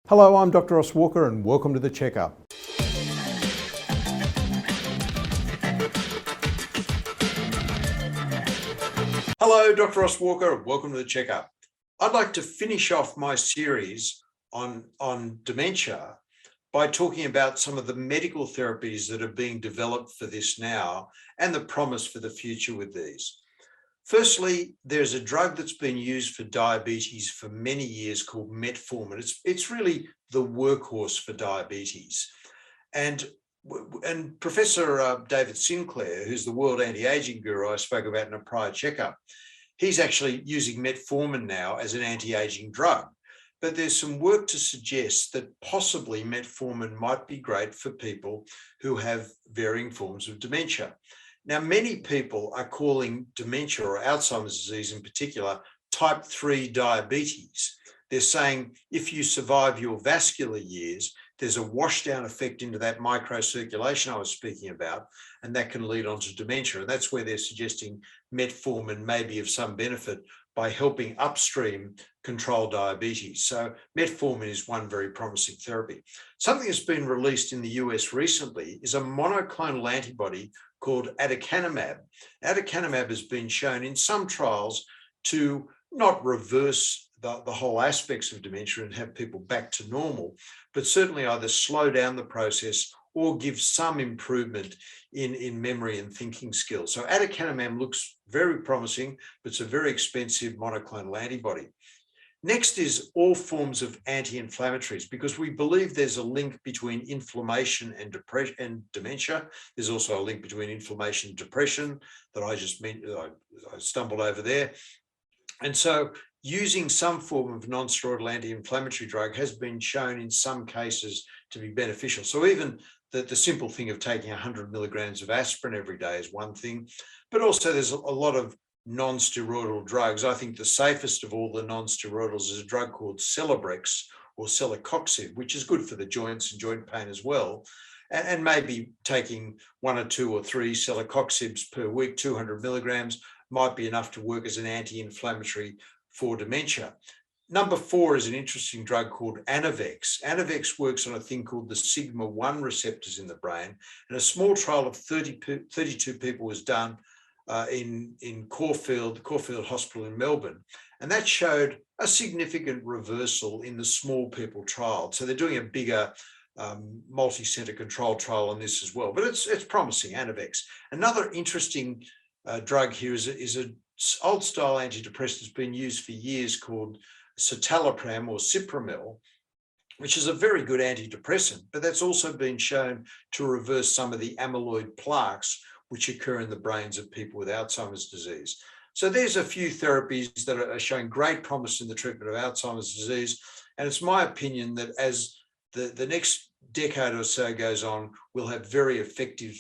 Hello, I'm Dr. Ross Walker and welcome to The Checkup. Hello, Dr. Ross Walker and welcome to The Checkup. I'd like to finish off my series on dementia by talking about some of the medical therapies that are being developed for this now and the promise for the future with these. Firstly, there's a drug that's been used for diabetes for many years called metformin. It's really the workhorse for diabetes. And Professor David Sinclair, who's the world anti-aging guru I spoke about in a prior checkup, he's actually using metformin now as an anti-aging drug. But there's some work to suggest that possibly metformin might be great for people who have varying forms of dementia. Now, many people are calling dementia, or Alzheimer's disease in particular, type 3 diabetes. They're saying if you survive your vascular years, there's a washdown effect into that microcirculation I was speaking about, and that can lead on to dementia. And that's where they're suggesting metformin may be of some benefit by helping upstream control diabetes. So metformin is one very promising therapy. Something that's been released in the US recently is a monoclonal antibody called aducanumab. Aducanumab has been shown in some trials to not reverse the whole aspects of dementia and have people back to normal, but certainly either slow down the process or give some improvement in memory and thinking skills. So aducanumab looks very promising, but it's a very expensive monoclonal antibody. Next is all forms of anti-inflammatories, because we believe there's a link between inflammation and depression and dementia. There's also a link between inflammation and depression that I just mentioned, I stumbled over there. And so using some form of non-steroidal anti-inflammatory drug has been shown in some cases to be beneficial. So even the simple thing of taking 100 milligrams of aspirin every day is one thing, but also there's a lot of non-steroidal drugs. I think the safest of all the non-steroidals is a drug called Celebrex or celecoxib, which is good for the joints and joint pain as well. And maybe taking 1 or 2 or 3 celecoxibs per week, 200 milligrams, might be enough to work as an anti-inflammatory for dementia. Number 4 is an interesting drug called Anavex. Anavex works on a thing called the sigma-1 receptors in the brain, and a small trial of 32 people was done in Caulfield Hospital in Melbourne, and that showed a significant reversal in the small people trial. So they're doing a bigger multi-center control trial on this as well, but it's promising, Anavex. Another interesting drug here is an old style antidepressant that's been used for years called citalopram or Cipramil, which is a very good antidepressant, but that's also been shown to reverse some of the amyloid plaques which occur in the brains of people with Alzheimer's disease. So there's a few therapies that are showing great promise in the treatment of Alzheimer's disease. And it's my opinion that as the next decade or so goes on, we'll have very effective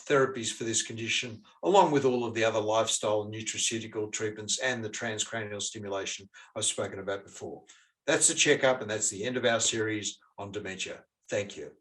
therapies for this condition, along with all of the other lifestyle and nutraceutical treatments and the transcranial stimulation I've spoken about before. That's the checkup, and that's the end of our series on dementia. Thank you.